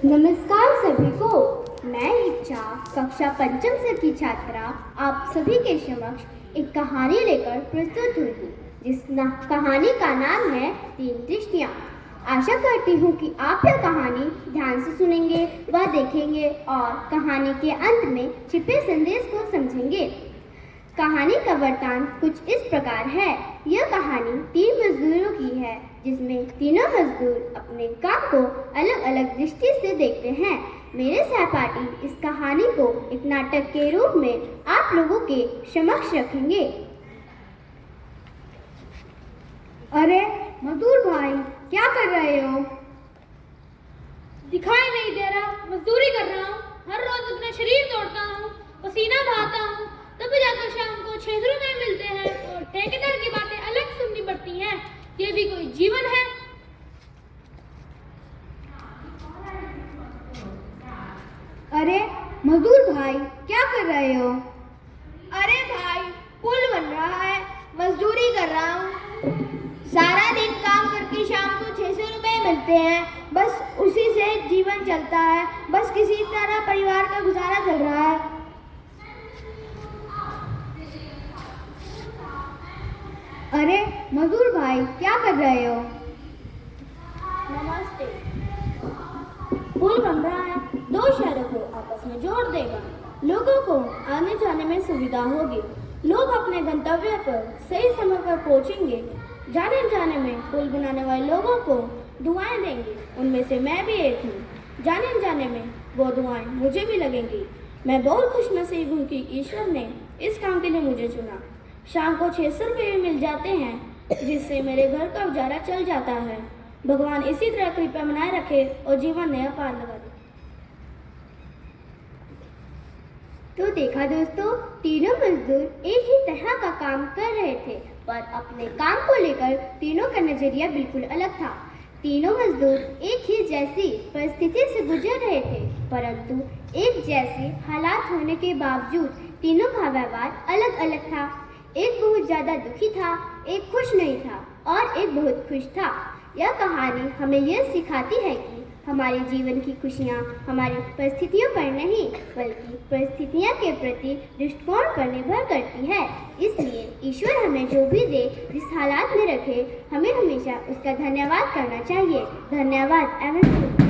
नमस्कार सभी को। मैं इच्छा कक्षा पंचम से की छात्रा आप सभी के समक्ष एक कहानी लेकर प्रस्तुत हुई हूँ, जिस कहानी का नाम है तीन दृष्टियाँ। आशा करती हूँ कि आप यह कहानी ध्यान से सुनेंगे व देखेंगे और कहानी के अंत में छिपे संदेश को समझेंगे। कहानी का वृत्तांत कुछ इस प्रकार है। यह कहानी तीन मजदूरों की है, जिसमें तीनों मजदूर अपने काम को अलग अलग दृष्टि से देखते हैं। मेरे सहपाठी इस कहानी को एक नाटक के रूप में आप लोगों के समक्ष रखेंगे। अरे मजदूर भाई, क्या कर रहे हो? दिखाई नहीं दे रहा, मजदूरी कर रहा हूँ। हर रोज अपना शरीर तोड़ता हूँ, पसीना बहाता हूँ, तब जाकर शाम को 6 रुपए मिलते हैं और ठेकेदार की बातें अलग सुननी पड़ती हैं। ये भी कोई जीवन है? अरे मजदूर भाई, क्या कर रहे हो? अरे भाई, पुल बन रहा है, मजदूरी कर रहा हूँ। सारा दिन काम करके शाम को 600 रुपए मिलते हैं, बस उसी से जीवन चलता है। बस किसी तरह परिवार का गुजारा चल रहा है। अरे मजदूर भाई, क्या कर रहे हो? नमस्ते। पुल बन रहा है, 2 शहरों को आपस में जोड़ देगा। लोगों को आने जाने में सुविधा होगी। लोग अपने गंतव्य पर सही समय पर पहुंचेंगे। जाने जाने में पुल बनाने वाले लोगों को दुआएं देंगे, उनमें से मैं भी एक हूँ। जाने जाने में वो दुआएं मुझे भी लगेंगी। मैं बहुत खुशनसीब हूँ कि ईश्वर ने इस काम के लिए मुझे चुना। शाम को 600 रुपये भी मिल जाते हैं, जिससे मेरे घर का गुजारा चल जाता है। भगवान इसी तरह कृपा बनाए रखे और जीवन नया पार लगा दे। तो देखा दोस्तों, तीनों मजदूर एक ही तरह का काम कर रहे थे, पर अपने काम को लेकर तीनों का नजरिया बिल्कुल अलग था। तीनों मजदूर एक ही जैसी परिस्थिति से गुजर रहे थे, परंतु एक जैसे हालात होने के बावजूद तीनों का व्यवहार अलग अलग था। एक बहुत ज़्यादा दुखी था, एक खुश नहीं था और एक बहुत खुश था। यह कहानी हमें यह सिखाती है कि हमारे जीवन की खुशियाँ हमारी परिस्थितियों पर नहीं, बल्कि परिस्थितियों के प्रति दृष्टिकोण पर निर्भर करती है। इसलिए ईश्वर हमें जो भी दे, जिस हालात में रखे, हमें हमेशा उसका धन्यवाद करना चाहिए। धन्यवाद।